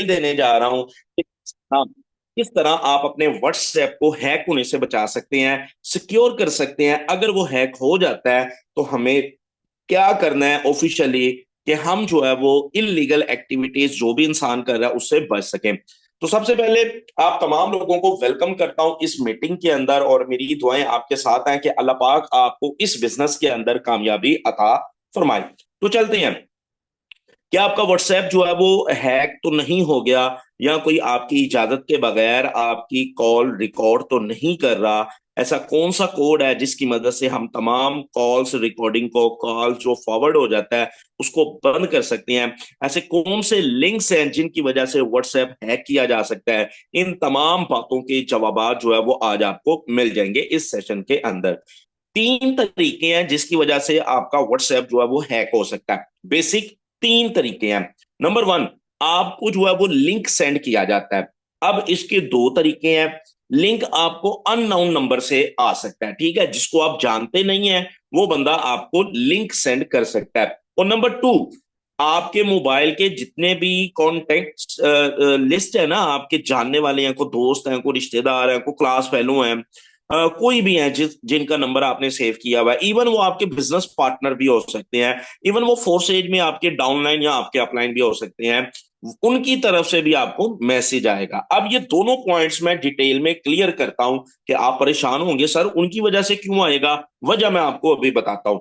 देने जा रहा हूं कि हाँ, किस तरह आप अपने व्हाट्सएप को हैक होने से बचा सकते हैं, सिक्योर कर सकते हैं। अगर वो हैक हो जाता है तो हमें क्या करना है ऑफिशियली, कि हम जो है वो इलीगल एक्टिविटीज जो भी इंसान कर रहा है उससे बच सकें। तो सबसे पहले आप तमाम लोगों को वेलकम करता हूं इस मीटिंग के अंदर, और मेरी दुआएं आपके साथ हैं कि अल्लाह पाक आपको इस बिजनेस के अंदर कामयाबी अता फरमाए। तो चलते हैं। क्या आपका व्हाट्सएप जो है वो हैक तो नहीं हो गया, या कोई आपकी इजाजत के बगैर आपकी कॉल रिकॉर्ड तो नहीं कर रहा? ऐसा कौन सा कोड है जिसकी मदद से हम तमाम कॉल्स रिकॉर्डिंग को, कॉल जो फॉरवर्ड हो जाता है उसको बंद कर सकते हैं? ऐसे कौन से लिंक्स हैं जिनकी वजह से व्हाट्सएप हैक किया जा सकता है? इन तमाम बातों के जवाब जो है वो आज आपको मिल जाएंगे इस सेशन के अंदर। तीन तरीके हैं जिसकी वजह से आपका व्हाट्सएप जो है वो हैक हो सकता है। बेसिक तीन तरीके हैं। नंबर वन, आपको जो है वो लिंक सेंड किया जाता है। अब इसके दो तरीके हैं। लिंक आपको अननोन नंबर से आ सकता है, ठीक है, जिसको आप जानते नहीं है वो बंदा आपको लिंक सेंड कर सकता है। और नंबर टू, आपके मोबाइल के जितने भी कॉन्टेक्ट लिस्ट है ना, आपके जानने वाले हैं, को दोस्त हैं, को रिश्तेदार हैं, को क्लास फेलो हैं, कोई भी है जिनका नंबर आपने सेव किया हुआ है, इवन वो आपके बिजनेस पार्टनर भी हो सकते हैं, इवन वो फोर्स एज में आपके डाउनलाइन या आपके अपलाइन भी हो सकते हैं, उनकी तरफ से भी आपको मैसेज आएगा। अब ये दोनों पॉइंट्स मैं डिटेल में क्लियर करता हूं कि आप परेशान होंगे सर उनकी वजह से क्यों आएगा। वजह मैं आपको अभी बताता हूं।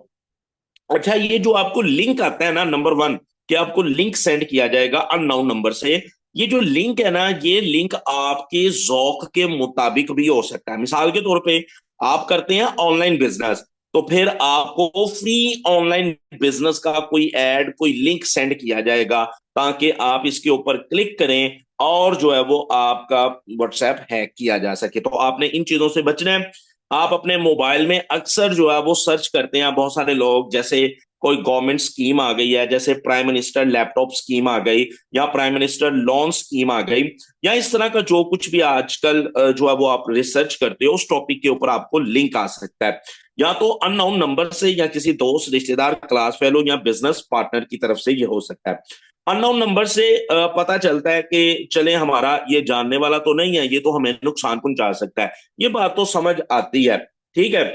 अच्छा, ये जो आपको लिंक आता है ना, नंबर वन, कि आपको लिंक सेंड किया जाएगा अननोन नंबर से। ये जो लिंक है ना, ये लिंक आपके जौक के मुताबिक भी हो सकता है। मिसाल के तौर पे आप करते हैं ऑनलाइन बिजनेस, तो फिर आपको फ्री ऑनलाइन बिजनेस का कोई ऐड, कोई लिंक सेंड किया जाएगा ताकि आप इसके ऊपर क्लिक करें और जो है वो आपका व्हाट्सएप हैक किया जा सके। तो आपने इन चीजों से बचना है। आप अपने मोबाइल में अक्सर जो है वो सर्च करते हैं, बहुत सारे लोग, जैसे कोई गवर्नमेंट स्कीम आ गई है, जैसे प्राइम मिनिस्टर लैपटॉप स्कीम आ गई, या प्राइम मिनिस्टर लोन स्कीम आ गई, या इस तरह का जो कुछ भी आजकल जो है वो आप रिसर्च करते हो उस टॉपिक के ऊपर आपको लिंक आ सकता है, या तो अननोन नंबर से, या किसी दोस्त रिश्तेदार क्लास फेलो या बिजनेस पार्टनर की तरफ से ये हो सकता है। अननोन नंबर से पता चलता है कि चले हमारा ये जानने वाला तो नहीं है, ये तो हमें नुकसान पहुंचा सकता है, ये बात तो समझ आती है, ठीक है।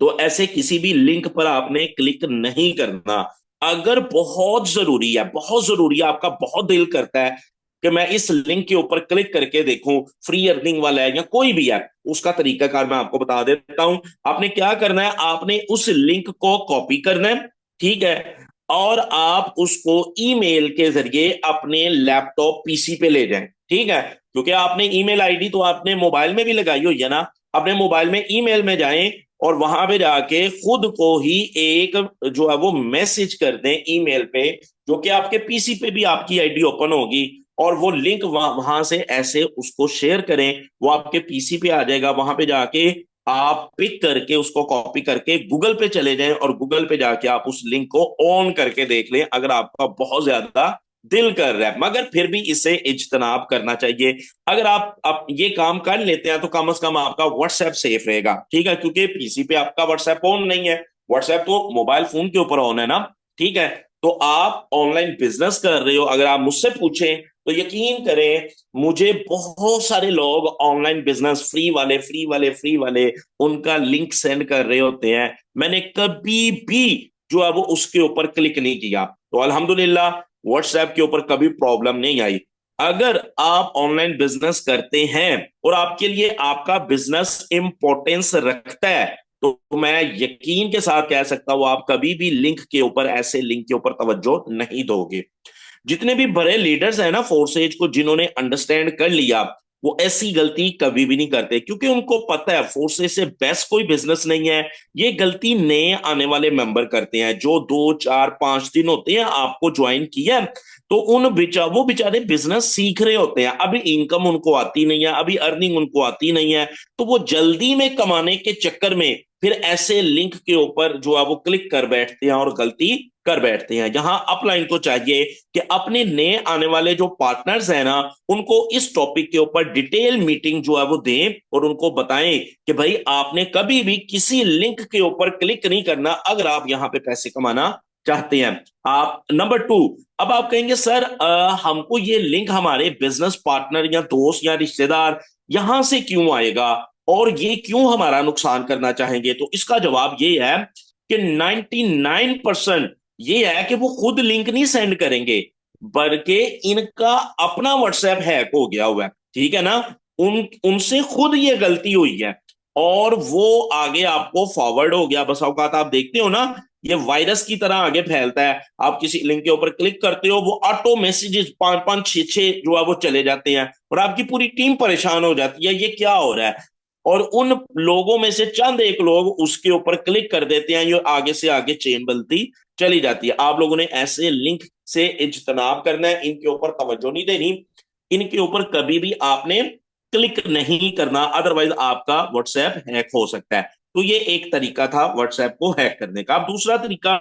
तो ऐसे किसी भी लिंक पर आपने क्लिक नहीं करना। अगर बहुत जरूरी है, बहुत जरूरी है, आपका बहुत दिल करता है कि मैं इस लिंक के ऊपर क्लिक करके देखूं, फ्री अर्निंग वाला है या कोई भी है, उसका तरीकाकार मैं आपको बता देता हूं। आपने क्या करना है, आपने उस लिंक को कॉपी करना है, ठीक है, और आप उसको ईमेल के जरिए अपने लैपटॉप पीसी पे ले जाएं, ठीक है। क्योंकि आपने ईमेल आईडी तो आपने मोबाइल में भी लगाई हुई है ना, अपने मोबाइल में ईमेल में जाएं और वहां पे जाके खुद को ही एक जो है वो मैसेज कर दें ईमेल पे, जो कि आपके पीसी पे भी आपकी आईडी ओपन होगी, और वो लिंक वहां से ऐसे उसको शेयर करें, वो आपके पीसी पे आ जाएगा। वहां पे जाके आप पिक करके उसको कॉपी करके गूगल पे चले जाएं, और गूगल पे जाके आप उस लिंक को ऑन करके देख लें अगर आपका बहुत ज्यादा दिल कर रहा है, मगर फिर भी इसे इज्तनाब करना चाहिए। अगर आप ये काम कर लेते हैं तो कम से कम आपका व्हाट्सएप सेफ रहेगा, ठीक है, क्योंकि पीसी पे आपका व्हाट्सएप ऑन नहीं है, व्हाट्सएप तो मोबाइल फोन के ऊपर ऑन है ना, ठीक है। तो आप ऑनलाइन बिजनेस कर रहे हो, अगर आप मुझसे पूछें तो यकीन करें, मुझे बहुत सारे लोग ऑनलाइन बिजनेस फ्री वाले फ्री वाले फ्री वाले उनका लिंक सेंड कर रहे होते हैं, मैंने कभी भी जो है वो उसके ऊपर क्लिक नहीं किया। तो अल्हम्दुलिल्लाह व्हाट्सएप के ऊपर कभी प्रॉब्लम नहीं आई। अगर आप ऑनलाइन बिजनेस करते हैं और आपके लिए आपका बिजनेस इंपॉर्टेंस रखता है, तो मैं यकीन के साथ कह सकता हूं आप कभी भी लिंक के ऊपर, ऐसे लिंक के ऊपर तवज्जो नहीं दोगे। जितने भी बड़े लीडर्स हैं ना फोर्सेज को, जिन्होंने अंडरस्टैंड कर लिया, वो ऐसी गलती कभी भी नहीं करते, क्योंकि उनको पता है फोर्सेज से बेस्ट कोई बिजनेस नहीं है। ये गलती नए आने वाले मेंबर करते हैं, जो 2 4 5 दिन होते हैं आपको ज्वाइन किया, तो वो बेचारे बिजनेस सीख रहे होते हैं, अभी इनकम उनको आती नहीं है, अभी अर्निंग उनको आती नहीं है, तो वो जल्दी में कमाने के चक्कर में फिर ऐसे लिंक के ऊपर जो है वो क्लिक कर बैठते हैं और गलती कर बैठते हैं। जहां अपलाइन को चाहिए कि अपने नए आने वाले जो पार्टनर्स हैं ना, उनको इस टॉपिक के ऊपर डिटेल मीटिंग जो है वो दें और उनको बताएं कि भाई आपने कभी भी किसी लिंक के ऊपर क्लिक नहीं करना अगर आप यहां पे पैसे कमाना चाहते हैं आप। नंबर टू, अब आप कहेंगे सर हमको ये लिंक हमारे बिजनेस पार्टनर या दोस्त या रिश्तेदार यहां से क्यों आएगा और ये क्यों हमारा नुकसान करना चाहेंगे? तो इसका जवाब ये है कि 99% ये है कि वो खुद लिंक नहीं सेंड करेंगे, बल्कि इनका अपना व्हाट्सएप हैक हो गया हुआ है, ठीक है ना। उनसे खुद ये गलती हुई है और वो आगे आपको फॉरवर्ड हो गया। बस औकात आप देखते हो ना, ये वायरस की तरह आगे फैलता है। आप किसी लिंक के ऊपर क्लिक करते हो, वो ऑटो मैसेजेस पांच पांच छह छह जो है वो चले जाते हैं और आपकी पूरी टीम परेशान हो जाती है, ये क्या हो रहा है। और उन लोगों में से चंद एक लोग उसके ऊपर क्लिक कर देते हैं, ये आगे से आगे चेन बनती चली जाती है। आप लोगों ने ऐसे लिंक से इज्तनाब करना है, इनके ऊपर तवज्जो नहीं देनी, इनके ऊपर कभी भी आपने क्लिक नहीं करना, अदरवाइज आपका व्हाट्सएप हैक हो सकता है। तो ये एक तरीका था व्हाट्सएप को हैक करने का। अब दूसरा तरीका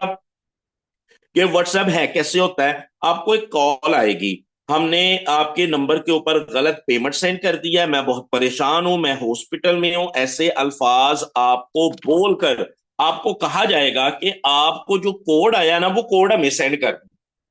कि व्हाट्सएप हैक कैसे होता है, आपको एक कॉल आएगी, हमने आपके नंबर के ऊपर गलत पेमेंट सेंड कर दिया है, मैं बहुत परेशान हूं, मैं हॉस्पिटल में हूं, ऐसे अल्फाज आपको बोलकर आपको कहा जाएगा कि आपको जो कोड आया ना वो कोड हमें सेंड कर।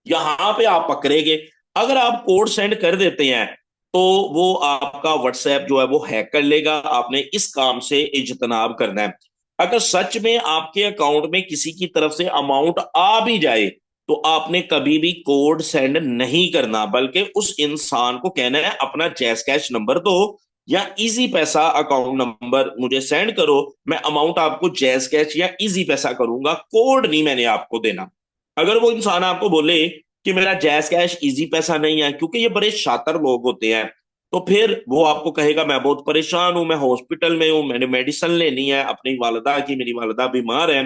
यहां पे आप पकड़ेगे, अगर आप कोड सेंड कर देते हैं तो वो आपका व्हाट्सएप जो है वो हैक कर लेगा। आपने इस काम से इज्तनाब करना है। अगर सच में आपके अकाउंट में किसी की तरफ से अमाउंट आ भी जाए तो आपने कभी भी कोड सेंड नहीं करना, बल्कि उस इंसान को कहना है अपना जैस कैश नंबर दो या इजी पैसा अकाउंट नंबर मुझे सेंड करो, मैं अमाउंट आपको जैस कैश या इजी पैसा करूंगा, कोड नहीं मैंने आपको देना। अगर वो इंसान आपको बोले कि मेरा जैस कैश इजी पैसा नहीं है, क्योंकि ये बड़े शातिर लोग होते हैं, तो फिर वो आपको कहेगा मैं बहुत परेशान हूं, मैं हॉस्पिटल में हूं, मैंने मेडिसिन लेनी है अपनी वालदा की, मेरी वालदा बीमार है।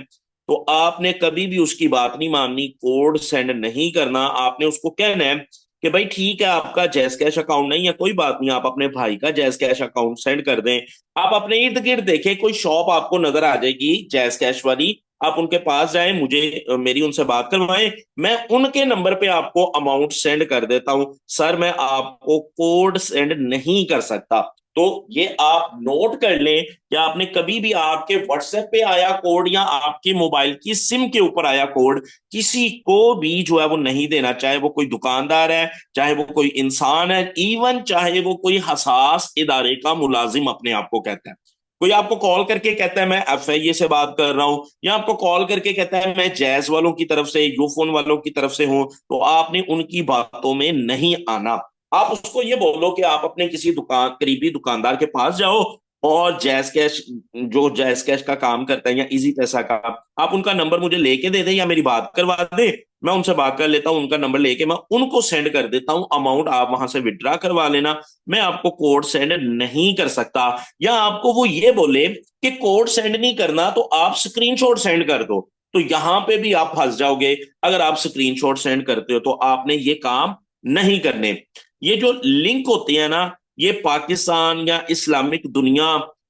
तो आपने कभी भी उसकी बात नहीं माननी, कोड सेंड नहीं करना। आपने उसको कहना है कि भाई ठीक है आपका जैस कैश अकाउंट नहीं है, कोई बात नहीं, आप अपने भाई का जैस कैश अकाउंट सेंड कर दें। आप अपने इर्द गिर्द देखें, कोई शॉप आपको नजर आ जाएगी जैस कैश वाली, आप उनके पास जाएं, मुझे मेरी उनसे बात करवाएं, मैं उनके नंबर पे आपको अमाउंट सेंड कर देता हूं, सर मैं आपको कोड सेंड नहीं कर सकता। तो ये आप नोट कर लें कि आपने कभी भी आपके व्हाट्सएप पे आया कोड या आपके मोबाइल की सिम के ऊपर आया कोड किसी को भी जो है वो नहीं देना, चाहे वो कोई दुकानदार है, चाहे वो कोई इंसान है, इवन चाहे वो कोई हसास इदारे का मुलाजिम अपने आप को कहता है। कोई आपको कॉल करके कहता है मैं एफआईए से बात कर रहा हूं, या आपको कॉल करके कहता है मैं जैज वालों की तरफ से, यूफोन वालों की तरफ से हूं, तो आपने उनकी बातों में नहीं आना। आप उसको ये बोलो कि आप अपने किसी दुकान करीबी दुकानदार के पास जाओ और जैज कैश, जो जैज कैश का काम करता है या इजी पैसा का, आप उनका नंबर मुझे लेके दे दें या मेरी बात करवा दे, मैं उनसे बात कर लेता हूं, उनका नंबर लेके मैं उनको सेंड कर देता हूं, अमाउंट आप वहां से विड्रा करवा लेना, मैं आपको कोड सेंड नहीं कर सकता। या आपको वो ये बोले कि कोड सेंड नहीं करना तो आप स्क्रीनशॉट सेंड कर दो, तो यहां पे भी आप फंस जाओगे। अगर आप स्क्रीनशॉट सेंड करते हो तो आपने ये काम नहीं करने। ये जो लिंक होते हैं ना, ये पाकिस्तान या इस्लामिक दुनिया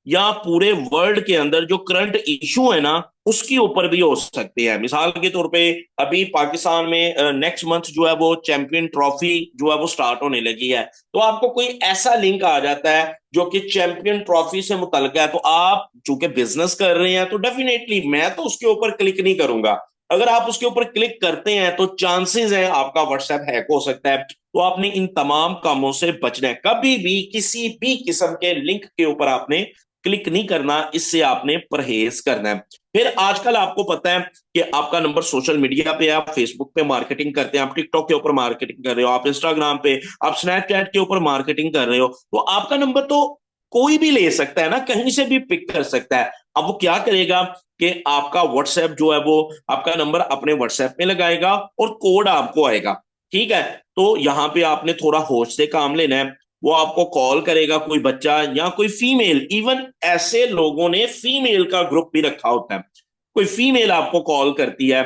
या पूरे वर्ल्ड के अंदर जो करंट इशू है ना उसके ऊपर भी हो सकते हैं। मिसाल के तौर पे अभी पाकिस्तान में नेक्स्ट मंथ जो है वो चैंपियन ट्रॉफी जो है वो स्टार्ट होने लगी है, तो आपको कोई ऐसा लिंक आ जाता है जो कि चैंपियन ट्रॉफी से मुतल्लिक है, तो आप चूंकि बिजनेस कर रहे हैं तो डेफिनेटली मैं तो उसके ऊपर क्लिक नहीं करूंगा। अगर आप उसके ऊपर क्लिक करते हैं तो चांसेस है आपका व्हाट्सएप हैक हो सकता है। तो आपने इन तमाम कामों से बचना है, कभी भी किसी भी किस्म के लिंक के ऊपर आपने क्लिक नहीं करना, इससे आपने परहेज करना है। फिर आजकल आपको पता है कि आपका नंबर सोशल मीडिया पे, आप फेसबुक पे मार्केटिंग करते हैं, आप टिकटॉक के ऊपर मार्केटिंग कर रहे हो, आप इंस्टाग्राम पे, आप स्नैपचैट के ऊपर मार्केटिंग कर रहे हो, तो आपका नंबर तो कोई भी ले सकता है ना, कहीं से भी पिक कर सकता है। अब वो क्या करेगा कि आपका व्हाट्सएप जो है वो आपका नंबर अपने व्हाट्सएप में लगाएगा और कोड आपको आएगा, ठीक है। तो यहां पे आपने थोड़ा होश से काम लेना है। वो आपको कॉल करेगा कोई बच्चा या कोई फीमेल, इवन ऐसे लोगों ने फीमेल का ग्रुप भी रखा होता है, कोई फीमेल आपको कॉल करती है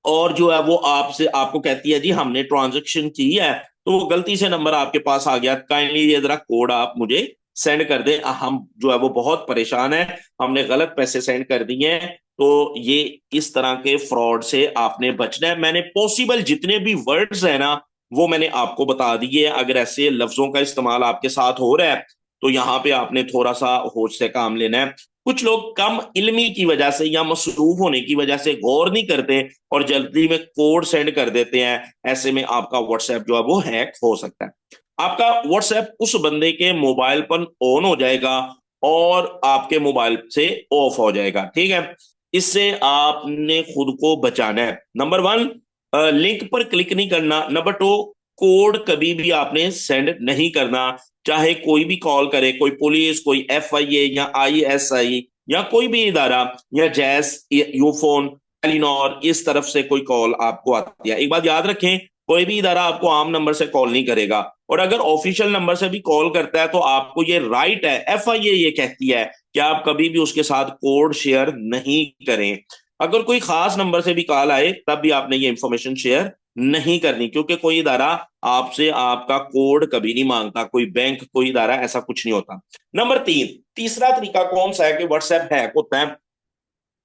और जो है वो आपसे आपको कहती है जी हमने ट्रांजेक्शन की है, तो वो गलती से नंबर आपके पास आ गया, काइंडली ये जरा कोड आप मुझे सेंड कर दें, हम जो है वो बहुत परेशान है, हमने गलत पैसे सेंड कर दिए हैं। तो ये इस तरह के फ्रॉड से आपने बचना है। मैंने पॉसिबल जितने भी वर्ड्स है ना वो मैंने आपको बता दिए। अगर ऐसे लफ्जों का इस्तेमाल आपके साथ हो रहा है तो यहाँ पे आपने थोड़ा सा होश से काम लेना है। कुछ लोग कम इल्मी की वजह से या मसरूफ होने की वजह से गौर नहीं करते और जल्दी में कोड सेंड कर देते हैं। ऐसे में आपका व्हाट्सएप जो है वो हैक हो सकता है। आपका व्हाट्सएप उस बंदे के मोबाइल पर ऑन हो जाएगा और आपके मोबाइल से ऑफ हो जाएगा, ठीक है। इससे आपने खुद को बचाना है। नंबर वन, लिंक पर क्लिक नहीं करना। नंबर टू, कोड कभी भी आपने सेंड नहीं करना। चाहे कोई भी कॉल करे, कोई पुलिस, कोई FIA या ISI या कोई भी इदारा, या जैस, यूफोन, टेलीनॉर, इस तरफ से कोई कॉल आपको आती है, एक बात याद रखें, कोई भी इदारा आपको आम नंबर से कॉल नहीं करेगा। और अगर ऑफिशियल नंबर से भी कॉल करता है तो आपको ये राइट है, FIA ये कहती है कि आप कभी भी उसके साथ कोड शेयर नहीं करें। अगर कोई खास नंबर से भी कॉल आए तब भी आपने ये इंफॉर्मेशन शेयर नहीं करनी, क्योंकि कोई इदारा आपसे आपका कोड कभी नहीं मांगता, कोई बैंक, कोई इदारा, ऐसा कुछ नहीं होता। नंबर तीन, तीसरा तरीका कौन सा है कि व्हाट्सएप हैक होता है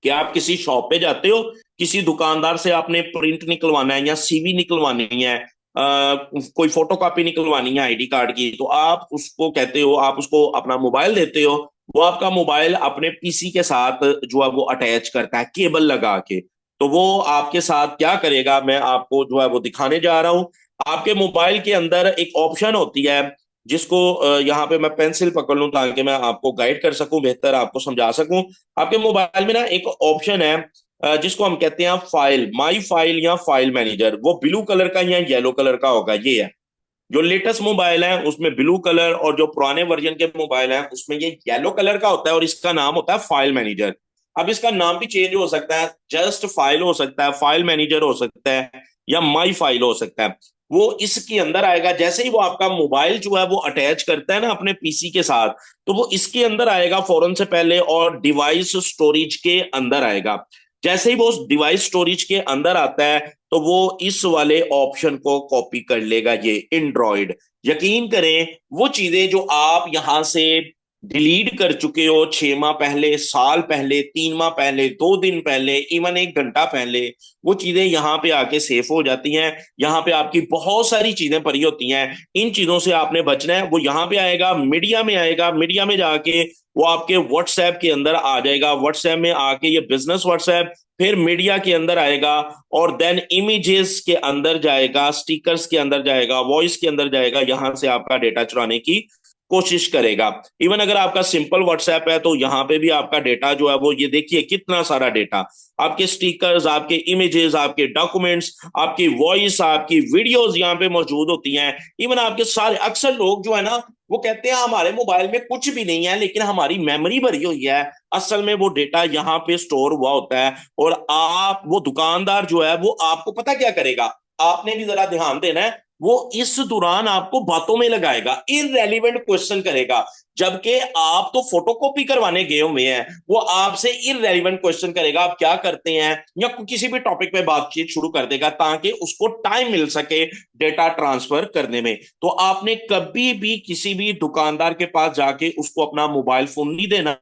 कि आप किसी शॉप पे जाते हो, किसी दुकानदार से आपने प्रिंट निकलवाना है या CV निकलवानी है, कोई फोटो कॉपी निकलवानी है ID कार्ड की, तो आप उसको कहते हो, आप उसको अपना मोबाइल देते हो, वो आपका मोबाइल अपने PC के साथ जो है वो अटैच करता है केबल लगा के। तो वो आपके साथ क्या करेगा, मैं आपको जो है वो दिखाने जा रहा हूं। आपके मोबाइल के अंदर एक ऑप्शन होती है जिसको यहाँ पे मैं पेंसिल पकड़ लूं ताकि मैं आपको गाइड कर सकूं, बेहतर आपको समझा सकूं। आपके मोबाइल में ना एक ऑप्शन है जिसको हम कहते हैं फाइल, माई फाइल या फाइल मैनेजर। वो ब्लू कलर का या येलो कलर का होगा, ये है। जो लेटेस्ट मोबाइल है उसमें ब्लू कलर, और जो पुराने वर्जन के मोबाइल हैं उसमें ये येलो कलर का होता है, और इसका नाम होता है फाइल मैनेजर। अब इसका नाम भी चेंज हो सकता है, जस्ट फाइल हो सकता है, फाइल मैनेजर हो सकता है, या माई फाइल हो सकता है। वो इसके अंदर आएगा जैसे ही वो आपका मोबाइल जो है वो अटैच करता है ना अपने PC के साथ, तो वो इसके अंदर आएगा फौरन से पहले, और डिवाइस स्टोरेज के अंदर आएगा। जैसे ही वो डिवाइस स्टोरेज के अंदर आता है तो वो इस वाले ऑप्शन को कॉपी कर लेगा, ये एंड्रॉइड। यकीन करें, वो चीजें जो आप यहां से डिलीट कर चुके हो 6 माह पहले, साल पहले, 3 माह पहले, 2 दिन पहले, इवन 1 घंटा पहले, वो चीजें यहाँ पे आके सेफ हो जाती हैं। यहाँ पे आपकी बहुत सारी चीजें पड़ी होती हैं, इन चीजों से आपने बचना है। वो यहाँ पे आएगा, मीडिया में आएगा, मीडिया में जाके वो आपके व्हाट्सएप के अंदर आ जाएगा, व्हाट्सएप में आके ये बिजनेस व्हाट्सएप, फिर मीडिया के अंदर आएगा, और देन इमेजेस के अंदर जाएगा, स्टिकर्स के अंदर जाएगा, वॉइस के अंदर जाएगा, यहां से आपका डेटा चुराने की कोशिश करेगा। इवन अगर आपका सिंपल व्हाट्सएप है तो यहाँ पे भी आपका डेटा जो है वो, ये देखिए कितना सारा डेटा, आपके स्टिकर्स, आपके इमेजेस, आपके डॉक्यूमेंट्स, आपकी वॉइस, आपकी वीडियोस यहाँ पे मौजूद होती हैं। इवन आपके सारे, अक्सर लोग जो है ना वो कहते हैं हमारे मोबाइल में कुछ भी नहीं है लेकिन हमारी मेमोरी भरी हुई है। असल में वो डेटा यहाँ पे स्टोर हुआ होता है, और आप, वो दुकानदार जो है वो आपको पता क्या करेगा, आपने भी जरा ध्यान देना है, वो इस दौरान आपको बातों में लगाएगा, इररेलीवेंट क्वेश्चन करेगा। जबकि आप तो फोटोकॉपी करवाने गए हुए हैं, वो आपसे इररेलीवेंट क्वेश्चन करेगा, आप क्या करते हैं, या किसी भी टॉपिक पे बातचीत शुरू कर देगा ताकि उसको टाइम मिल सके डेटा ट्रांसफर करने में। तो आपने कभी भी किसी भी दुकानदार के पास जाके उसको अपना मोबाइल फोन नहीं देना,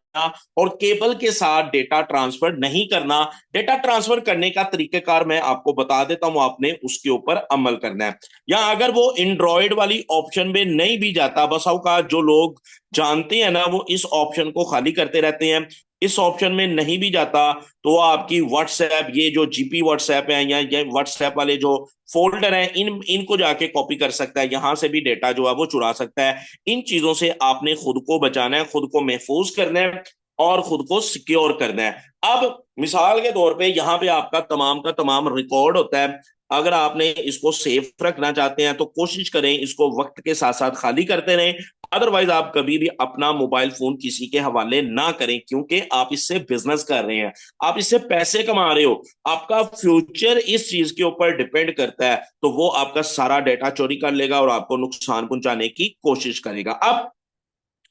और केबल के साथ डेटा ट्रांसफर नहीं करना। डेटा ट्रांसफर करने का तरीकेकार मैं आपको बता देता हूं, आपने उसके ऊपर अमल करना है। या अगर वो एंड्रॉयड वाली ऑप्शन में नहीं भी जाता, बस का जो लोग जानते हैं ना वो इस ऑप्शन को खाली करते रहते हैं, इस ऑप्शन में नहीं भी जाता, तो आपकी व्हाट्सएप, ये जो GP व्हाट्सएप है या ये व्हाट्सएप वाले जो फोल्डर हैं, इनको जाके कॉपी कर सकता है, यहां से भी डेटा जो है वो चुरा सकता है। इन चीजों से आपने खुद को बचाना है, खुद को महफूज करना है, और खुद को सिक्योर करना है। अब मिसाल के तौर पे यहाँ पे आपका तमाम का तमाम रिकॉर्ड होता है। अगर आपने इसको सेफ रखना चाहते हैं तो कोशिश करें इसको वक्त के साथ साथ खाली करते रहें। अदरवाइज आप कभी भी अपना मोबाइल फोन किसी के हवाले ना करें, क्योंकि आप इससे बिजनेस कर रहे हैं, आप इससे पैसे कमा रहे हो, आपका फ्यूचर इस चीज के ऊपर डिपेंड करता है। तो वो आपका सारा डेटा चोरी कर लेगा और आपको नुकसान पहुंचाने की कोशिश करेगा। अब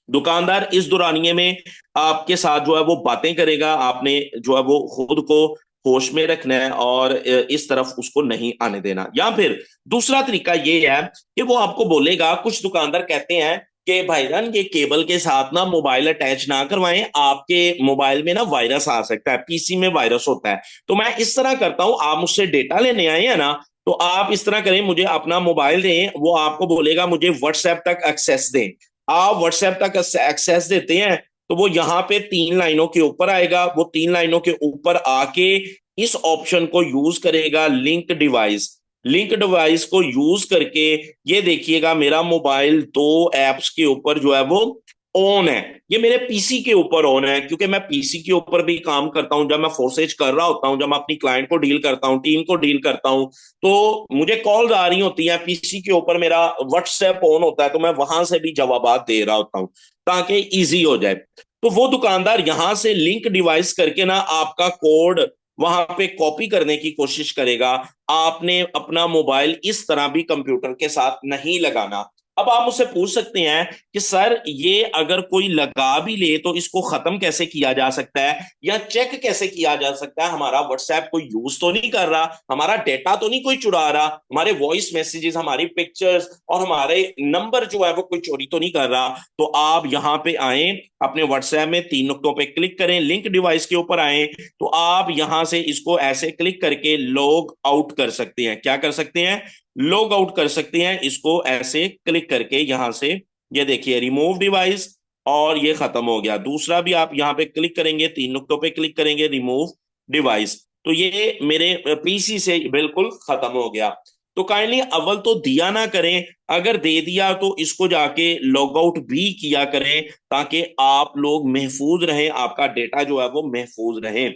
दुकानदार इस दौरानिए में आपके साथ जो है वो बातें करेगा, आपने जो है वो खुद को होश में रखना है और इस तरफ उसको नहीं आने देना। या फिर दूसरा तरीका ये है कि वो आपको बोलेगा, कुछ दुकानदार कहते हैं कि भाईजान ये केबल के साथ ना मोबाइल अटैच ना करवाएं, आपके मोबाइल में ना वायरस आ सकता है, PC में वायरस होता है। तो मैं इस तरह करता हूं, आप मुझसे डेटा लेने आए हैं ना, तो आप इस तरह करें, मुझे अपना मोबाइल दें, वो आपको बोलेगा मुझे व्हाट्सएप तक एक्सेस दें। आप व्हाट्सएप तक एक्सेस देते हैं, तो वो यहाँ पे 3 लाइनों के ऊपर आएगा, वो 3 लाइनों के ऊपर आके इस ऑप्शन को यूज करेगा, लिंक डिवाइस। लिंक डिवाइस को यूज करके ये देखिएगा मेरा मोबाइल 2 एप्स के ऊपर जो है वो ऑन है। ये मेरे पीसी के ऊपर ऑन है, क्योंकि मैं पीसी के ऊपर भी काम करता हूं। जब मैं फोर्सेज कर रहा होता हूं, जब मैं अपनी क्लाइंट को डील करता हूं, टीम को डील करता हूं, तो मुझे कॉल्स आ रही होती हैं, पीसी के ऊपर मेरा व्हाट्सएप ऑन होता है, तो मैं वहां से भी जवाबात दे रहा होता हूं ताकि इजी हो जाए। तो वो दुकानदार यहां से लिंक डिवाइस करके ना आपका कोड वहां पे कॉपी करने की कोशिश करेगा। आपने अपना मोबाइल इस तरह भी कंप्यूटर के साथ नहीं लगाना। अब आप मुझसे पूछ सकते हैं कि सर ये अगर कोई लगा भी ले तो इसको खत्म कैसे किया जा सकता है, या चेक कैसे किया जा सकता है हमारा व्हाट्सएप कोई यूज तो नहीं कर रहा, हमारा डेटा तो नहीं कोई चुरा रहा, हमारे वॉइस मैसेजेस, हमारी पिक्चर्स और हमारे नंबर जो है वो कोई चोरी तो नहीं कर रहा। तो आप यहाँ पे आए, अपने व्हाट्सएप में 3 नुक्तों पे क्लिक करें, लिंक डिवाइस के ऊपर आए, तो आप यहां से इसको ऐसे क्लिक करके लॉग आउट कर सकते हैं। क्या कर सकते हैं? लॉग आउट कर सकते हैं इसको ऐसे क्लिक करके यहां से। ये देखिए रिमूव डिवाइस, और ये खत्म हो गया। दूसरा भी आप यहां पे क्लिक करेंगे, 3 नुक्तों पे क्लिक करेंगे, रिमूव डिवाइस, तो ये मेरे पीसी से बिल्कुल खत्म हो गया। तो काइंडली अव्वल तो दिया ना करें, अगर दे दिया तो इसको जाके लॉग आउट भी किया करें, ताकि आप लोग महफूज रहें, आपका डेटा जो है वो महफूज रहे।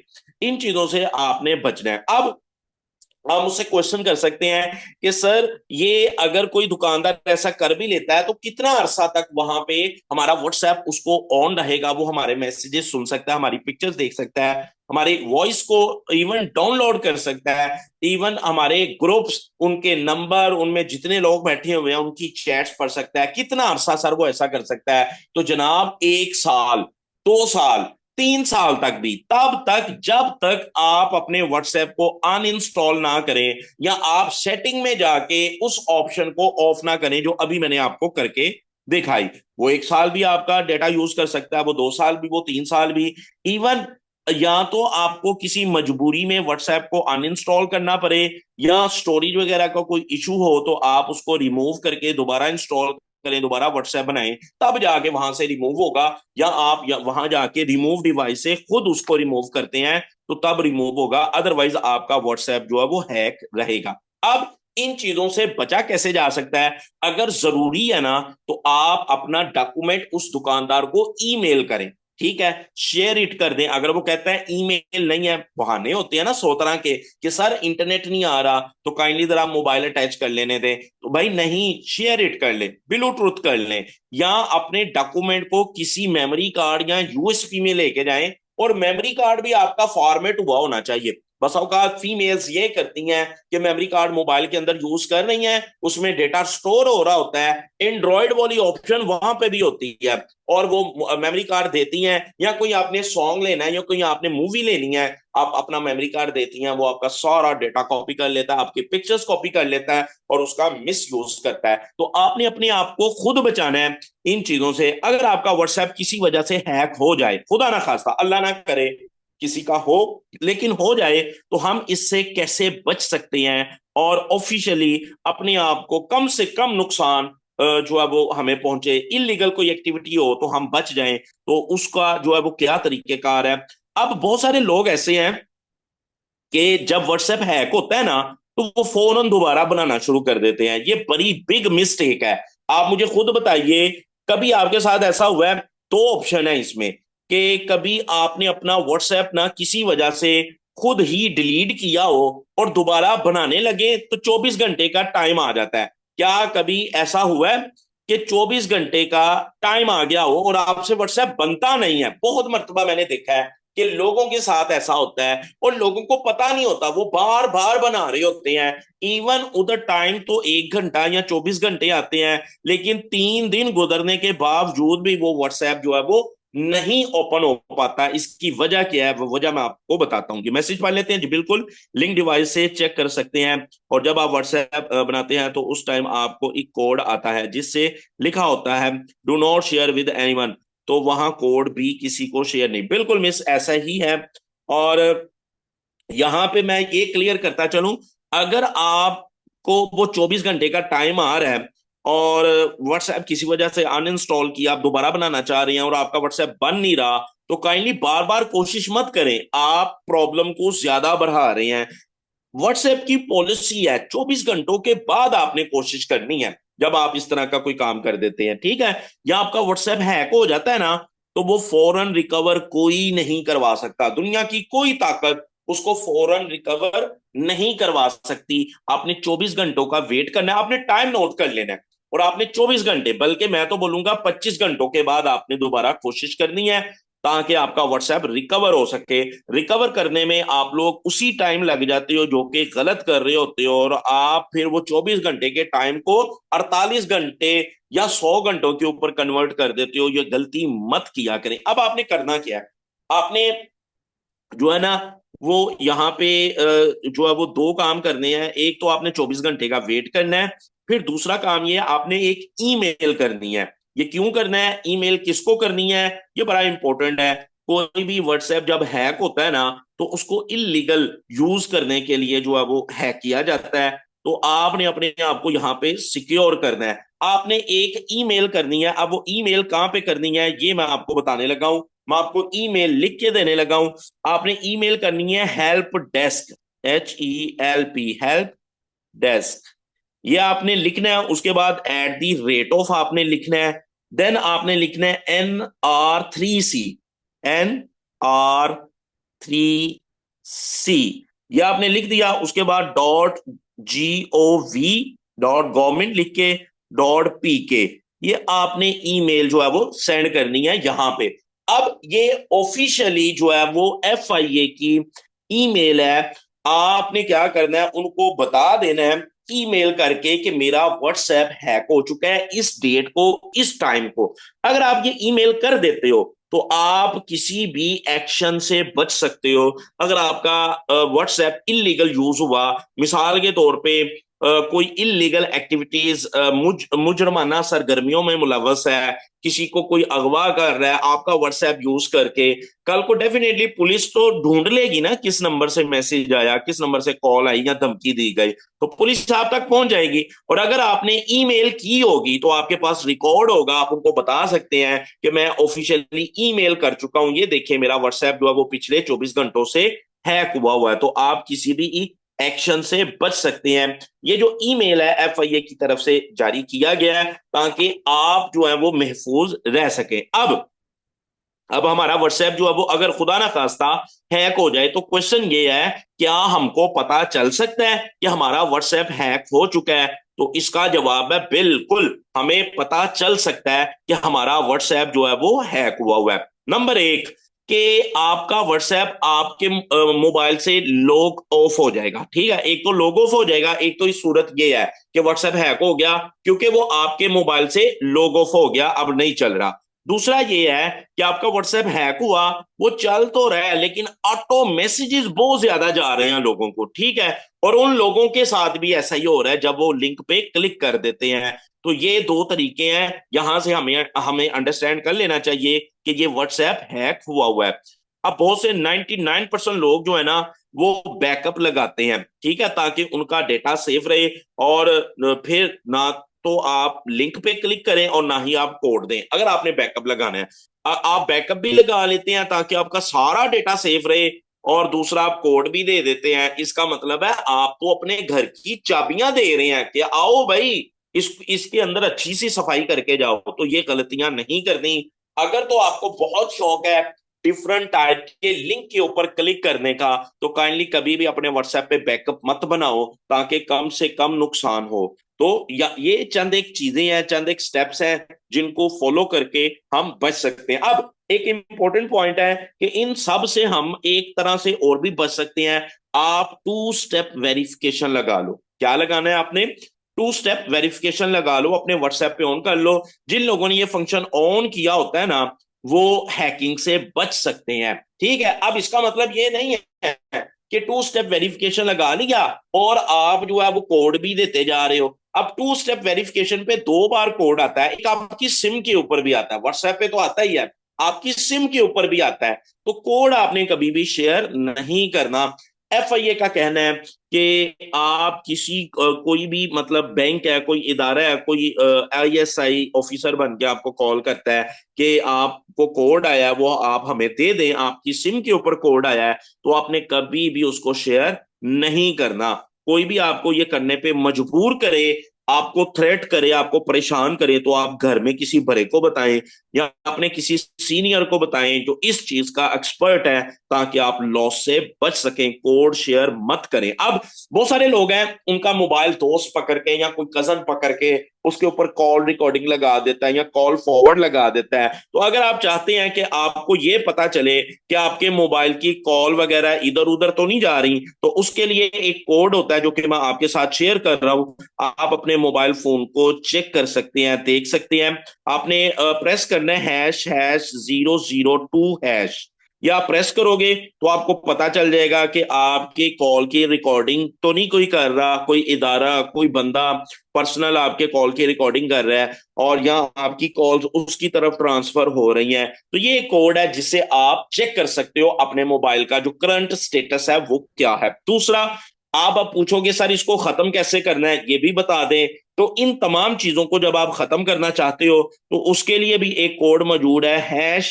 इन चीजों से आपने बचना है। अब आप मुझसे क्वेश्चन कर सकते हैं कि सर ये अगर कोई दुकानदार ऐसा कर भी लेता है तो कितना अरसा तक वहां पे हमारा व्हाट्सएप उसको ऑन रहेगा, वो हमारे मैसेजेस सुन सकता है, हमारी पिक्चर्स देख सकता है, हमारी वॉइस को इवन डाउनलोड कर सकता है, इवन हमारे ग्रुप्स, उनके नंबर, उनमें जितने लोग बैठे हुए हैं उनकी चैट्स पढ़ सकता है। कितना अरसा सर वो ऐसा कर सकता है? तो जनाब 1 साल, 2 साल, 3 साल तक भी, तब तक जब तक आप अपने व्हाट्सएप को अनइंस्टॉल ना करें, या आप सेटिंग में जाके उस ऑप्शन को ऑफ ना करें जो अभी मैंने आपको करके दिखाई। वो 1 साल भी आपका डेटा यूज कर सकता है, वो 2 साल भी, वो 3 साल भी। इवन या तो आपको किसी मजबूरी में व्हाट्सएप को अनइंस्टॉल करना पड़े, या स्टोरेज वगैरह का कोई इशू हो, तो आप उसको रिमूव करके दोबारा इंस्टॉल करें, दोबारा व्हाट्सएप बनाएं, तब जाके वहां से रिमूव होगा। या वहां जाके रिमूव डिवाइस से खुद उसको रिमूव करते हैं तो तब रिमूव होगा, अदरवाइज आपका व्हाट्सएप जो है वो हैक रहेगा। अब इन चीजों से बचा कैसे जा सकता है? अगर जरूरी है ना, तो आप अपना डॉक्यूमेंट उस दुकानदार को ईमेल करें, ठीक है, शेयर इट कर दें। अगर वो कहता है ईमेल नहीं है, बहाने होते हैं ना 100 तरह के कि सर इंटरनेट नहीं आ रहा तो काइंडली जरा मोबाइल अटैच कर लेने दें, तो भाई नहीं, शेयर इट कर ले, ब्लूटूथ कर लें, या अपने डॉक्यूमेंट को किसी मेमोरी कार्ड या यूएसबी में लेके जाएं। और मेमोरी कार्ड भी आपका फॉर्मेट हुआ होना चाहिए। बस औकात फीमेल्स ये करती हैं कि मेमोरी कार्ड मोबाइल के अंदर यूज कर रही हैं, उसमें डेटा स्टोर हो रहा होता है, एंड्रॉइड वाली ऑप्शन वहां पे भी होती है, और वो मेमोरी कार्ड देती हैं, या कोई आपने सॉन्ग लेना है या कोई आपने मूवी लेनी है, आप अपना मेमोरी कार्ड देती हैं, वो आपका सारा डेटा कॉपी कर लेता है, आपकी पिक्चर्स कॉपी कर लेता है और उसका मिस यूज करता है। तो आपने अपने आप को खुद बचाना है इन चीजों से। अगर आपका व्हाट्सएप किसी वजह से हैक हो जाए, खुदा ना खास्ता, अल्लाह ना करे किसी का हो, लेकिन हो जाए, तो हम इससे कैसे बच सकते हैं और ऑफिशियली अपने आप को कम से कम नुकसान जो है वो हमें पहुंचे, इलीगल कोई एक्टिविटी हो तो हम बच जाएं, तो उसका जो है वो क्या तरीकेकार है। अब बहुत सारे लोग ऐसे हैं कि जब व्हाट्सएप हैक होता है ना, तो वो फौरन दोबारा बनाना शुरू कर देते हैं। ये बड़ी बिग मिस्टेक है। आप मुझे खुद बताइए, कभी आपके साथ ऐसा हुआ है? 2 ऑप्शन है इसमें, कि कभी आपने अपना व्हाट्सएप ना किसी वजह से खुद ही डिलीट किया हो और दोबारा बनाने लगे तो 24 घंटे का टाइम आ जाता है। क्या कभी ऐसा हुआ है कि 24 घंटे का टाइम आ गया हो और आपसे व्हाट्सएप बनता नहीं है? बहुत मर्तबा मैंने देखा है कि लोगों के साथ ऐसा होता है, और लोगों को पता नहीं होता, वो बार बार बना रहे होते हैं। इवन उधर टाइम तो 1 घंटा या 24 घंटे आते हैं, लेकिन 3 दिन गुजरने के बावजूद भी वो व्हाट्सएप जो है वो नहीं ओपन हो पाता। इसकी वजह क्या है? वो वजह मैं आपको बताता हूँ। कि मैसेज पढ़ लेते हैं जी, बिल्कुल लिंक डिवाइस से चेक कर सकते हैं। और जब आप व्हाट्सएप बनाते हैं तो उस टाइम आपको एक कोड आता है जिससे लिखा होता है do not share with anyone, तो वहां कोड भी किसी को शेयर नहीं, बिल्कुल मिस ऐसा ही है। और यहां पे मैं ये क्लियर करता चलूं, अगर आपको वो 24 घंटे का टाइम आ रहा है और व्हाट्सएप किसी वजह से अनइंस्टॉल किया, आप दोबारा बनाना चाह रहे हैं और आपका व्हाट्सएप बन नहीं रहा, तो काइंडली बार बार कोशिश मत करें, आप प्रॉब्लम को ज्यादा बढ़ा रहे हैं। व्हाट्सएप की पॉलिसी है 24 घंटों के बाद आपने कोशिश करनी है, जब आप इस तरह का कोई काम कर देते हैं, ठीक है, या आपका व्हाट्सएप हैक हो जाता है ना, तो वो फौरन रिकवर कोई नहीं करवा सकता, दुनिया की कोई ताकत उसको फौरन रिकवर नहीं करवा सकती। आपने 24 घंटों का वेट करना है, आपने टाइम नोट कर लेना है, और आपने 24 घंटे, बल्कि मैं तो बोलूंगा 25 घंटों के बाद आपने दोबारा कोशिश करनी है, ताकि आपका व्हाट्सएप रिकवर हो सके। रिकवर करने में आप लोग उसी टाइम लग जाते हो जो कि गलत कर रहे होते हो, और आप फिर वो 24 घंटे के टाइम को 48 घंटे या 100 घंटों के ऊपर कन्वर्ट कर देते हो। ये गलती मत किया करें। अब आपने करना क्या है, आपने जो है ना, वो यहाँ पे जो है वो दो काम करने हैं। एक तो आपने 24 घंटे का वेट करना है, फिर दूसरा काम ये है, आपने एक ईमेल करनी है। ये क्यों करना है, ईमेल किसको करनी है, ये बड़ा इंपॉर्टेंट है। कोई भी व्हाट्सएप जब हैक होता है ना, तो उसको इलीगल यूज करने के लिए जो है वो हैक किया जाता है। तो आपने अपने आप को यहाँ पे सिक्योर करना है, आपने एक ईमेल करनी है। अब वो ईमेल कहाँ पे करनी है ये मैं आपको बताने लगा हूं, मैं आपको ईमेल लिख के देने लगा हूं। आपने ईमेल करनी है help desk, HELP, help desk, ये आपने लिखना है। उसके बाद @, आपने लिखना है। देन आपने लिखना है NR3C, NR3C, ये आपने लिख दिया। उसके बाद .gov.government लिख के .pk, ये आपने ईमेल जो है वो सेंड करनी है यहां पे। अब ये ऑफिशियली जो है वो FIA की ईमेल है। आपने क्या करना है, उनको बता देना है ईमेल करके कि मेरा व्हाट्सएप हैक हो चुका है इस डेट को, इस टाइम को। अगर आप ये ईमेल कर देते हो तो आप किसी भी एक्शन से बच सकते हो। अगर आपका व्हाट्सएप इलीगल यूज हुआ, मिसाल के तौर पे कोई इलीगल एक्टिविटीज, मुजरमाना सरगर्मियों में मुलवस है, किसी को कोई अगवा कर रहा है आपका व्हाट्सएप यूज करके, कल को डेफिनेटली पुलिस तो ढूंढ लेगी ना किस नंबर से मैसेज आया, किस नंबर से कॉल आई या धमकी दी गई, तो पुलिस आप तक पहुंच जाएगी। और अगर आपने ईमेल की होगी तो आपके पास रिकॉर्ड होगा, आप उनको बता सकते हैं कि मैं ऑफिशियली ईमेल कर चुका हूं, ये देखिए मेरा व्हाट्सएप जो है वो पिछले 24 घंटों से हैक हुआ है। तो आप किसी भी एक्शन से बच सकते हैं। ये जो ईमेल है FIA की तरफ से जारी किया गया है ताकि आप जो है वो महफूज रह सके। अब हमारा व्हाट्सएप जो है वो अगर खुदा ना खास्ता हैक हो जाए, तो क्वेश्चन ये है, क्या हमको पता चल सकता है कि हमारा व्हाट्सएप हैक हो चुका है? तो इसका जवाब है बिल्कुल, हमें पता चल सकता है कि हमारा व्हाट्सएप जो है वो हैक हुआ है। नंबर एक, कि आपका व्हाट्सएप आपके मोबाइल से लॉग ऑफ हो जाएगा। ठीक है, एक तो लॉग ऑफ हो जाएगा, एक तो इस सूरत ये है कि व्हाट्सएप हैक हो गया क्योंकि वो आपके मोबाइल से लॉग ऑफ हो गया, अब नहीं चल रहा। दूसरा ये है कि आपका व्हाट्सएप हैक हुआ, वो चल तो रहा है लेकिन ऑटो मैसेजेस बहुत ज्यादा जा रहे हैं लोगों को, ठीक है, और उन लोगों के साथ भी ऐसा ही हो रहा है जब वो लिंक पे क्लिक कर देते हैं। तो ये दो तरीके हैं, यहां से हमें हमें अंडरस्टैंड कर लेना चाहिए कि ये व्हाट्सएप हैक हुआ है। अब बहुत से 99% लोग जो है ना वो बैकअप लगाते हैं, ठीक है, ताकि उनका डेटा सेफ रहे, और फिर ना तो आप लिंक पे क्लिक करें और ना ही आप कोड दें। अगर आपने बैकअप लगाना है, आप बैकअप भी लगा लेते हैं ताकि आपका सारा डेटा सेफ रहे, और दूसरा आप कोड भी दे देते हैं। इसका मतलब है आप तो अपने घर की चाबियां दे रहे हैं कि आओ भाई इसके अंदर अच्छी सी सफाई करके जाओ। तो ये गलतियां नहीं करनी। अगर तो आपको बहुत शौक है डिफरेंट टाइप के लिंक के ऊपर क्लिक करने का, तो काइंडली कभी भी अपने व्हाट्सएप पे बैकअप मत बनाओ ताकि कम से कम नुकसान हो। तो ये चंद एक चीजें हैं, चंद एक स्टेप्स हैं जिनको फॉलो करके हम बच सकते हैं। अब एक इंपॉर्टेंट पॉइंट है कि इन सब से हम एक तरह से और भी बच सकते हैं। आप 2 स्टेप वेरिफिकेशन लगा लो। क्या लगाना है आपने? 2 स्टेप वेरिफिकेशन लगा लो, अपने व्हाट्सएप पे ऑन कर लो। जिन लोगों ने ये फंक्शन ऑन किया होता है ना, वो हैकिंग से बच सकते हैं। ठीक है, अब इसका मतलब ये नहीं है कि 2 स्टेप वेरिफिकेशन लगा लिया और आप जो है वो कोड भी देते जा रहे हो। अब 2 स्टेप वेरिफिकेशन पे 2 बार कोड आता है, एक आपकी सिम के ऊपर भी आता है, व्हाट्सएप पे तो आता ही है, आपकी सिम के ऊपर भी आता है। तो कोड आपने कभी भी शेयर नहीं करना। FIA का कहना है कि आप किसी कोई भी मतलब बैंक है, कोई इदारा है, कोई ISI ऑफिसर बन के आपको कॉल करता है कि आपको कोड आया है, वो आप हमें दे दें, आपकी सिम के ऊपर कोड आया है, तो आपने कभी भी उसको शेयर नहीं करना। कोई भी आपको ये करने पे मजबूर करे, आपको थ्रेट करे, आपको परेशान करे, तो आप घर में किसी बड़े को बताएं या अपने किसी सीनियर को बताएं जो इस चीज का एक्सपर्ट है, ताकि आप लॉस से बच सकें। कोड शेयर मत करें। अब बहुत सारे लोग हैं, उनका मोबाइल दोस्त पकड़ के या कोई कजन पकड़ के उसके ऊपर कॉल रिकॉर्डिंग लगा देता है या कॉल फॉरवर्ड लगा देता है। तो अगर आप चाहते हैं कि आपको ये पता चले कि आपके मोबाइल की कॉल वगैरह इधर उधर तो नहीं जा रही, तो उसके लिए एक कोड होता है जो कि मैं आपके साथ शेयर कर रहा हूं। आप अपने मोबाइल फोन को चेक कर सकते हैं, देख सकते हैं। आपने प्रेस करना है ##002#। या प्रेस करोगे तो आपको पता चल जाएगा कि आपकी कॉल की रिकॉर्डिंग तो नहीं कोई कर रहा, कोई इदारा, कोई बंदा पर्सनल आपके कॉल की रिकॉर्डिंग कर रहा है और यहाँ आपकी कॉल्स उसकी तरफ ट्रांसफर हो रही हैं। तो ये कोड है जिससे आप चेक कर सकते हो अपने मोबाइल का जो करंट स्टेटस है वो क्या है। दूसरा, आप अब पूछोगे सर इसको खत्म कैसे करना है, ये भी बता दें। तो इन तमाम चीजों को जब आप खत्म करना चाहते हो तो उसके लिए भी एक कोड मौजूद है,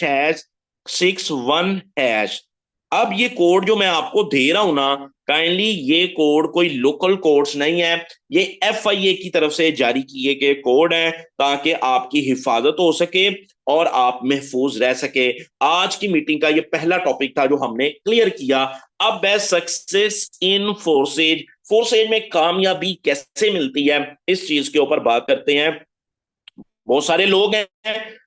##61#। अब ये कोड जो मैं आपको दे रहा हूं ना, काइंडली ये कोड कोई लोकल कोड्स नहीं है, ये FIA की तरफ से जारी किए गए कोड हैं, ताकि आपकी हिफाजत हो सके और आप महफूज रह सके। आज की मीटिंग का ये पहला टॉपिक था जो हमने क्लियर किया। अब है सक्सेस इन फोर्सेज। फोर्सेज में कामयाबी कैसे मिलती है, इस चीज के ऊपर बात करते हैं। बहुत सारे लोग हैं।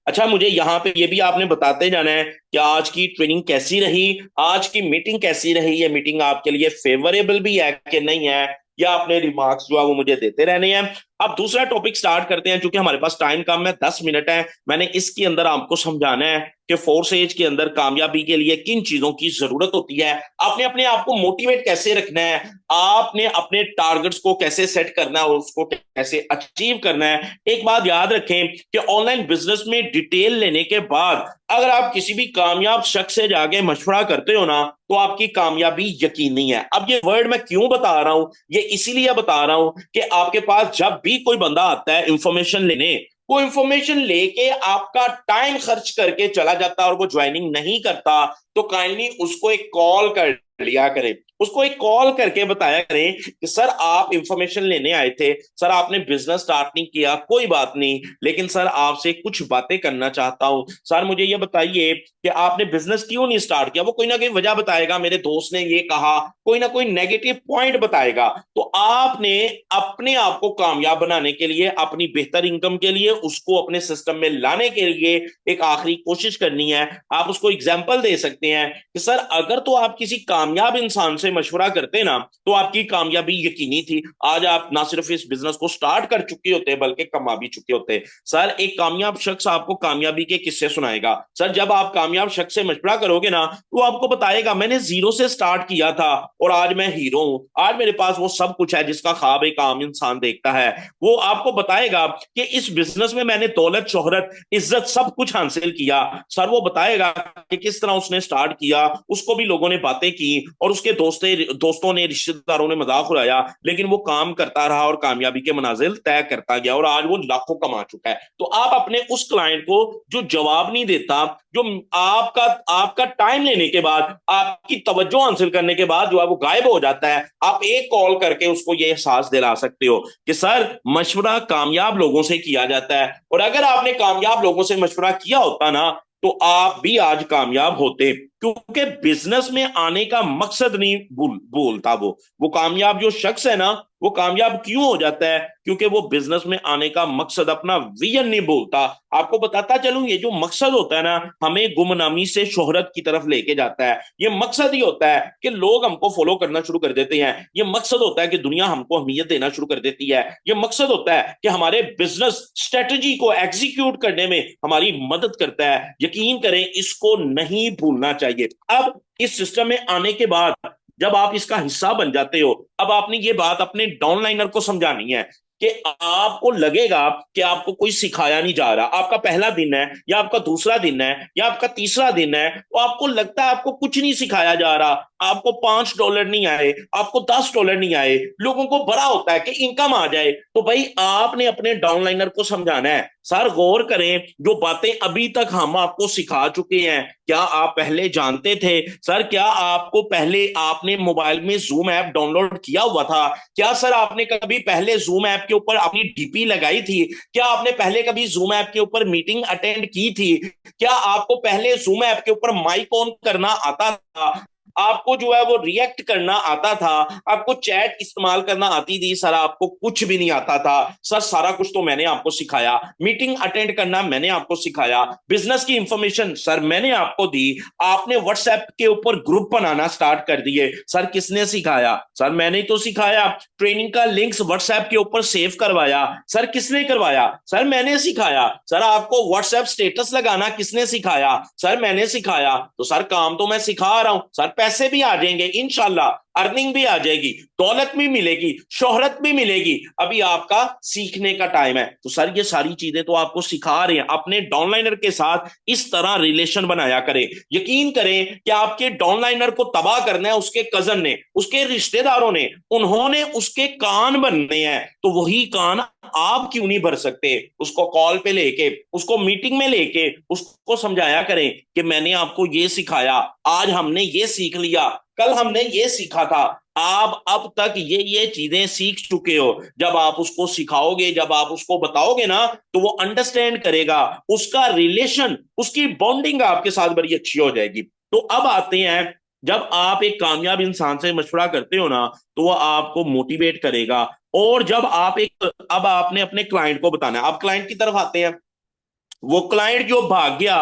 अच्छा, मुझे यहाँ पे ये भी आपने बताते जाना है कि आज की ट्रेनिंग कैसी रही, आज की मीटिंग कैसी रही, ये मीटिंग आपके लिए फेवरेबल भी है कि नहीं है, या अपने रिमार्क्स जो है वो मुझे देते रहने हैं। अब दूसरा टॉपिक स्टार्ट करते हैं, क्योंकि हमारे पास टाइम कम है, 10 मिनट है। मैंने इसके अंदर आपको समझाना है कि फोर्स एज के अंदर कामयाबी के लिए किन चीजों की जरूरत होती है, आपने अपने आप को मोटिवेट कैसे रखना है, आपने अपने टारगेट्स को कैसे सेट करना है और उसको कैसे अचीव करना है। एक बात याद रखें कि ऑनलाइन बिजनेस में डिटेल लेने के बाद अगर आप किसी भी कामयाब शख्स से जाके मशवरा करते हो ना, तो आपकी कामयाबी यकीनी है। अब ये वर्ड मैं क्यों बता रहा हूं, ये इसीलिए बता रहा हूं कि आपके पास जब भी कोई बंदा आता है इंफॉर्मेशन लेने, वो इंफॉर्मेशन लेके आपका टाइम खर्च करके चला जाता है और वो ज्वाइनिंग नहीं करता, तो काइंडली उसको एक कॉल कर लिया करें, उसको एक कॉल करके बताया करें कि सर आप इंफॉर्मेशन लेने आए थे, सर आपने बिजनेस स्टार्ट नहीं किया, कोई बात नहीं, लेकिन सर आपसे कुछ बातें करना चाहता हूं। सर मुझे ये बताइए कि आपने बिजनेस क्यों नहीं स्टार्ट किया। वो कोई ना कोई वजह बताएगा, मेरे दोस्त ने ये कहा, कोई ना कोई नेगेटिव पॉइंट बताएगा। तो आपने अपने आप को कामयाब बनाने के लिए, अपनी बेहतर इनकम के लिए, उसको अपने सिस्टम में लाने के लिए एक आखिरी कोशिश करनी है। आप उसको एग्जाम्पल दे सकते हैं कि सर अगर तो आप किसी कामयाब इंसान से मशवरा करते ना, तो आपकी कामयाबी यकीनी थी। आज आप ना सिर्फ इस बिजनेस को स्टार्ट कर चुके होते बल्कि कमा भी चुके होते। सर एक कामयाब शख्स आपको कामयाबी के किस्से सुनाएगा। सर जब आप कामयाब शख्स से मशवरा करोगे ना, तो आपको बताएगा मैंने जीरो से स्टार्ट किया था और आज मैं हीरो हूं, आज मेरे पास वो सब कुछ है जिसका ख्वाब एक आम इंसान देखता है। वो आपको बताएगा कि इस बिजनेस में मैंने दौलत, शोहरत, इज्जत सब कुछ हासिल किया। सर वो बताएगा कि किस तरह उसने स्टार्ट किया, उसको भी लोगों ने बातें की और उसके दोस्तों ने, रिश्तेदारों ने मजाक उड़ाया, लेकिन वो काम करता रहा और कामयाबी के मनाजिल तय करता गया और आज वो लाखों कमा चुका है। तो आप अपने उस क्लाइंट को जो जवाब नहीं देता, जो आपका आपका टाइम लेने के बाद, आपकी तवज्जो हासिल करने के बाद जो है वो गायब हो जाता है, आप एक कॉल करके उसको ये एहसास दिला सकते हो कि सर मशवरा कामयाब लोगों से किया जाता है, और अगर आपने कामयाब लोगों से मशवरा किया होता ना, तो आप भी आज कामयाब होते। क्योंकि बिजनेस में आने का मकसद नहीं बोलता वो कामयाब जो शख्स है ना, वो कामयाब क्यों हो जाता है, क्योंकि वो बिजनेस में आने का मकसद, अपना विजन नहीं बोलता। आपको बताता चलूं, ये जो मकसद होता है ना, हमें गुमनामी से शोहरत की तरफ लेके जाता है। ये मकसद ही होता है कि लोग हमको फॉलो करना शुरू कर देते हैं। ये मकसद होता है कि दुनिया हमको अहमियत देना शुरू कर देती है। ये मकसद होता है कि हमारे बिजनेस स्ट्रेटजी को एग्जीक्यूट करने में हमारी मदद करता है। यकीन करें, इसको नहीं भूलना चाहिए। अब इस सिस्टम में आने के बाद जब आप इसका हिस्सा बन जाते हो, अब आपने ये बात अपने डाउनलाइनर को समझानी है कि आपको लगेगा कि आपको कोई सिखाया नहीं जा रहा। आपका पहला दिन है या आपका दूसरा दिन है या आपका तीसरा दिन है, तो आपको लगता है आपको कुछ नहीं सिखाया जा रहा, आपको $5 नहीं आए, आपको $10 नहीं आए, लोगों को बड़ा होता है कि इनकम आ जाए। तो भाई आपने अपने डाउनलाइनर को समझाना है, सर गौर करें जो बातें अभी तक हम आपको सिखा चुके हैं, क्या आप पहले जानते थे? सर क्या आपको पहले आपने मोबाइल में जूम ऐप डाउनलोड किया हुआ था? क्या सर आपने कभी पहले जूम ऐप के ऊपर अपनी डीपी लगाई थी? क्या आपने पहले कभी जूम ऐप के ऊपर मीटिंग अटेंड की थी? क्या आपको पहले जूम ऐप के ऊपर माइक ऑन करना आता था? आपको जो है वो रिएक्ट करना आता था? आपको चैट इस्तेमाल करना आती थी? सर आपको कुछ भी नहीं आता था। सर सारा कुछ तो मैंने आपको सिखाया, मीटिंग अटेंड करना मैंने आपको सिखाया, बिजनेस की इंफॉर्मेशन सर मैंने आपको दी, आपने व्हाट्सएप के ऊपर ग्रुप बनाना स्टार्ट कर दिए, सर किसने सिखाया? सर मैंने तो सिखाया। ट्रेनिंग का लिंक्स व्हाट्सएप के ऊपर सेव करवाया, सर किसने करवाया? सर मैंने सिखाया। सर आपको व्हाट्सएप स्टेटस लगाना किसने सिखाया? सर मैंने सिखाया। तो सर काम तो मैं सिखा रहा हूं, सर पैसे भी आ जाएंगे इंशाल्लाह, अर्निंग भी आ जाएगी, दौलत भी मिलेगी, शोहरत भी मिलेगी, अभी आपका सीखने का टाइम है। तो सर ये सारी चीजें तो आपको सिखा रहे हैं, अपने डाउनलाइनर के साथ इस तरह रिलेशन बनाया करें। यकीन करें कि आपके डाउनलाइनर को तबाह करना है उसके कजन ने, उसके रिश्तेदारों ने, उन्होंने उसके कान बनने हैं, तो वही कान आप क्यों नहीं भर सकते? उसको कॉल पे लेके, उसको मीटिंग में लेके उसको समझाया करें कि मैंने आपको ये सिखाया, आज हमने ये सीख लिया, कल हमने ये सीखा था, आप अब तक ये चीजें सीख चुके हो। जब आप उसको सिखाओगे, जब आप उसको बताओगे ना, तो वो अंडरस्टैंड करेगा, उसका रिलेशन, उसकी बॉन्डिंग आपके साथ बड़ी अच्छी हो जाएगी। तो अब आते हैं, जब आप एक कामयाब इंसान से मशवरा करते हो ना, तो वो आपको मोटिवेट करेगा। और जब आप एक, अब आपने अपने क्लाइंट को बताना है, आप क्लाइंट की तरफ आते हैं, वो क्लाइंट जो भाग गया,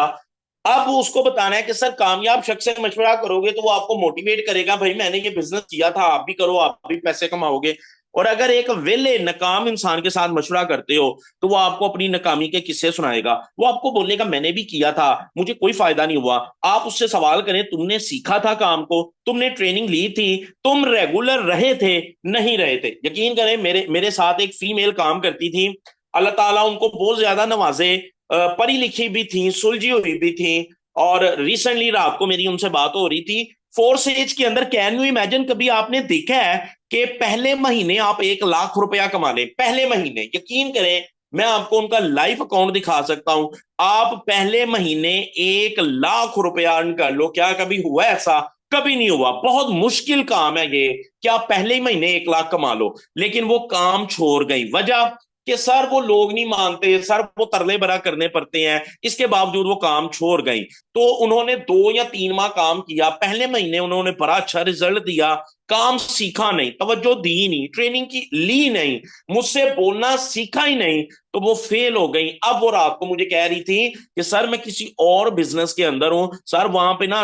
अब उसको बताना है कि सर कामयाब शख्स से मशवरा करोगे तो वो आपको मोटिवेट करेगा, भाई मैंने ये बिजनेस किया था, आप भी करो, आप भी पैसे कमाओगे। और अगर एक वेले नकाम इंसान के साथ मशवरा करते हो, तो वो आपको अपनी नाकामी के किस्से सुनाएगा, वो आपको बोलेगा मैंने भी किया था, मुझे कोई फायदा नहीं हुआ। आप उससे सवाल करें, तुमने सीखा था काम को, तुमने ट्रेनिंग ली थी, तुम रेगुलर रहे थे, नहीं रहे थे? यकीन करें, मेरे मेरे साथ एक फीमेल काम करती थी, अल्लाह ताला उनको बहुत ज्यादा नवाजे, पढ़ी लिखी भी थी, सुलझी हुई भी थी। और रिसेंटली रात को मेरी उनसे बात हो रही थी, फोर्स एज के अंदर, कैन यू इमेजिन, कभी आपने देखा है कि पहले महीने आप 1 लाख रुपया कमा लें? पहले महीने, यकीन करें, मैं आपको उनका लाइव अकाउंट दिखा सकता हूं, आप पहले महीने 1 लाख रुपया अर्न कर लो। क्या कभी हुआ ऐसा? कभी नहीं हुआ। बहुत मुश्किल काम है ये कि आप पहले ही महीने 1 लाख कमा लो। लेकिन वो काम छोड़ गई, वजह कि सर वो लोग नहीं मानते, सर वो तरले भरा करने पड़ते हैं, इसके बावजूद वो काम छोड़ गई। तो उन्होंने 2 या 3 माह काम किया, पहले महीने उन्होंने बड़ा अच्छा रिजल्ट दिया, काम सीखा नहीं, तवज्जो दी नहीं, ट्रेनिंग की ली नहीं, मुझसे बोलना सीखा ही नहीं, तो वो फेल हो गई। अब वो रात को मुझे कह रही थी कि सर मैं किसी और बिजनेस के अंदर हूं, सर वहां पे ना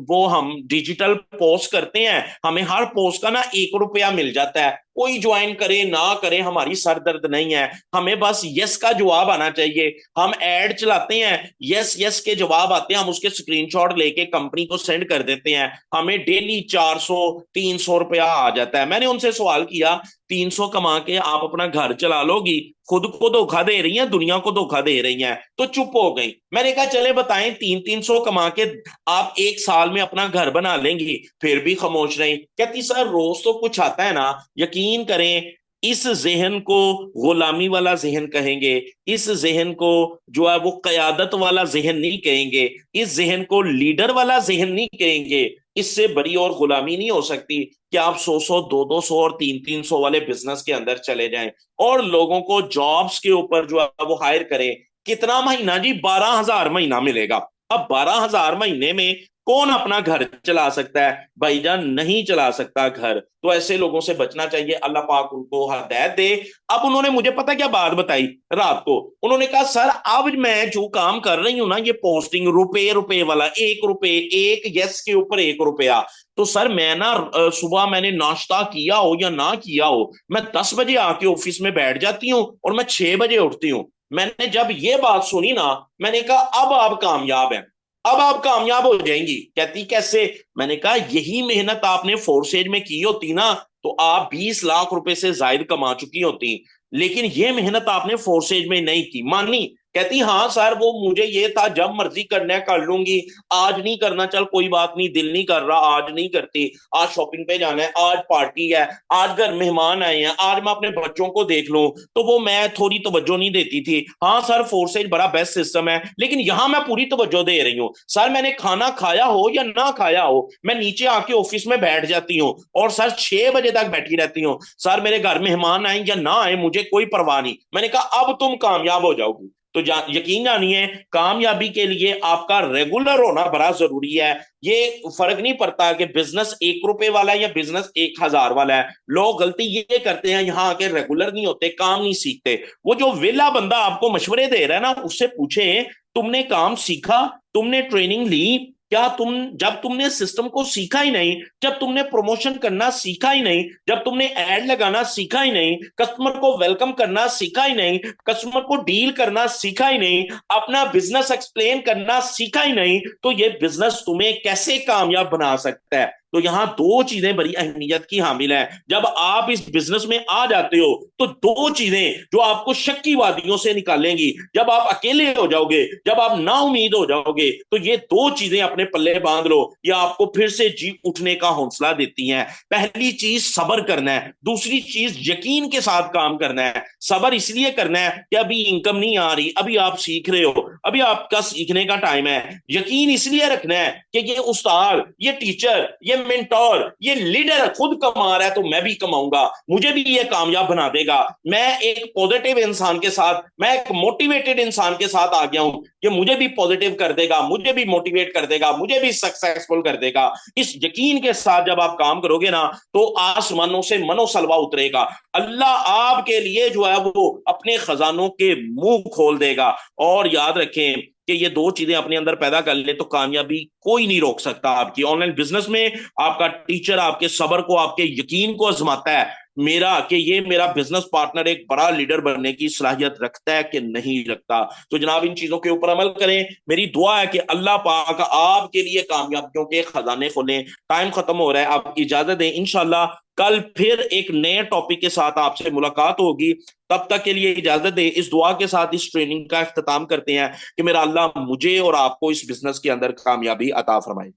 वो हम डिजिटल पोस्ट करते हैं, हमें हर पोस्ट का ना 1 रुपया मिल जाता है, कोई ज्वाइन करे ना करे हमारी सर दर्द नहीं है, हमें बस यस का जवाब आना चाहिए। हम एड चलाते हैं, यस यस के जवाब आते हैं, हम उसके स्क्रीनशॉट लेके कंपनी को सेंड कर देते हैं, हमें डेली 400-300 रुपया आ जाता है। मैंने उनसे सवाल किया, 300 कमा के आप अपना घर चला लोगी? खुद को धोखा दे रही हैं, दुनिया को धोखा दे रही हैं। तो चुप हो गई। मैंने कहा चले बताएं, 300-300 कमा के आप 1 साल में अपना घर बना लेंगी? फिर भी खामोश रही। कहती सर रोज तो कुछ आता है ना। यकीन करें, इस जहन को गुलामी वाला जहन कहेंगे, इस जहन को जो है वो कयादत वाला जहन नहीं कहेंगे, इस जहन को लीडर वाला जहन नहीं कहेंगे। इससे बड़ी और गुलामी नहीं हो सकती कि आप 100-100, 200-200 और 300-300 वाले बिजनेस के अंदर चले जाएं और लोगों को जॉब्स के ऊपर जो है वो हायर करें। कितना महीना जी? 12,000 महीना मिलेगा। अब 12,000 महीने में कौन अपना घर चला सकता है? भाईजान नहीं चला सकता घर। तो ऐसे लोगों से बचना चाहिए, अल्लाह पाक उनको हिदायत दे। अब उन्होंने मुझे पता क्या बात बताई रात को, उन्होंने कहा सर अब मैं जो काम कर रही हूं ना, ये पोस्टिंग रुपए रुपए वाला, 1 रुपए, एक यस के ऊपर 1 रुपया, तो सर मैं ना सुबह मैंने नाश्ता किया हो या ना किया हो, मैं 10 बजे आके ऑफिस में बैठ जाती हूँ और मैं 6 बजे उठती हूँ। मैंने जब ये बात सुनी ना, मैंने कहा अब आप कामयाब हैं, अब आप कामयाब हो जाएंगी। कहती कैसे? मैंने कहा यही मेहनत आपने फोर्सेज में की होती ना, तो आप 20 लाख रुपए से जायद कमा चुकी होती, लेकिन ये मेहनत आपने फोर्सेज में नहीं की, मानी कहती हाँ सर वो मुझे ये था जब मर्जी करना है कर लूंगी, आज नहीं करना चल कोई बात नहीं, दिल नहीं कर रहा आज नहीं करती, आज शॉपिंग पे जाना है, आज पार्टी है, आज घर मेहमान आए हैं, आज मैं अपने बच्चों को देख लूं, तो वो मैं थोड़ी तवज्जो नहीं देती थी। हाँ सर फोर्सेज बड़ा बेस्ट सिस्टम है, लेकिन यहां मैं पूरी तवज्जो दे रही हूँ सर, मैंने खाना खाया हो या ना खाया हो मैं नीचे आके ऑफिस में बैठ जाती हूँ और सर 6 बजे तक बैठी रहती हूँ, सर मेरे घर मेहमान आए या ना आए मुझे कोई परवाह नहीं। मैंने कहा अब तुम कामयाब हो जाओगी। तो यकीन जानिए कामयाबी के लिए आपका रेगुलर होना बड़ा जरूरी है। ये फर्क नहीं पड़ता कि बिजनेस 1 रुपए वाला है या बिजनेस 1,000 वाला है, लोग गलती ये करते हैं यहाँ आके रेगुलर नहीं होते, काम नहीं सीखते। वो जो वेला बंदा आपको मशवरे दे रहा है ना उससे पूछे तुमने काम सीखा, तुमने ट्रेनिंग ली क्या, जब तुमने सिस्टम को सीखा ही नहीं, जब तुमने प्रमोशन करना सीखा ही नहीं, जब तुमने एड लगाना सीखा ही नहीं, कस्टमर को वेलकम करना सीखा ही नहीं, कस्टमर को डील करना सीखा ही नहीं, अपना बिजनेस एक्सप्लेन करना सीखा ही नहीं, तो ये बिजनेस तुम्हें कैसे कामयाब बना सकता है। तो यहां दो चीजें बड़ी अहमियत की हामिल है। जब आप इस बिजनेस में आ जाते हो तो दो चीजें जो आपको शक की वादियों से निकालेंगी, जब आप अकेले हो जाओगे, जब आप ना उम्मीद हो जाओगे, तो ये दो चीजें अपने पल्ले बांध लो, ये आपको फिर से जी उठने का हौसला देती हैं। पहली चीज सब्र करना है, दूसरी चीज यकीन के साथ काम करना है। सब्र इसलिए करना है कि अभी इनकम नहीं आ रही, अभी आप सीख रहे हो, अभी आपका सीखने का टाइम है। यकीन इसलिए रखना है कि ये उस्ताद, ये टीचर, ये मेंटोर, ये लीडर खुद कमा रहा है तो मैं भी कमाऊंगा, मुझे भी ये कामयाब बना देगा। मैं एक पॉजिटिव इंसान के साथ, मैं एक मोटिवेटेड इंसान के साथ आ गया हूं, ये मुझे भी पॉजिटिव कर देगा, मुझे भी मोटिवेट कर देगा, मुझे भी सक्सेसफुल कर देगा। इस यकीन के साथ जब आप काम करोगे ना तो आसमानों से मनोसलवा उतरेगा, अल्लाह आपके लिए जो है वो अपने खजानों के मुंह खोल देगा। और याद रखें कि ये दो चीजें अपने अंदर पैदा कर ले तो कामयाबी कोई नहीं रोक सकता आपकी। ऑनलाइन बिजनेस में आपका टीचर आपके सब्र को, आपके यकीन को आजमाता है मेरा कि ये मेरा बिजनेस पार्टनर एक बड़ा लीडर बनने की सलाहियत रखता है कि नहीं रखता। तो जनाब इन चीजों के ऊपर अमल करें। मेरी दुआ है कि अल्लाह पाक आपके लिए कामयाबियों के खजाने खोलें। टाइम खत्म हो रहा है, आप इजाजत दें, इंशाल्लाह कल फिर एक नए टॉपिक के साथ आपसे मुलाकात होगी। तब तक के लिए इजाजत दें, इस दुआ के साथ इस ट्रेनिंग का इख्तिताम करते हैं कि मेरा अल्लाह मुझे और आपको इस बिजनेस के अंदर कामयाबी अता फरमाए।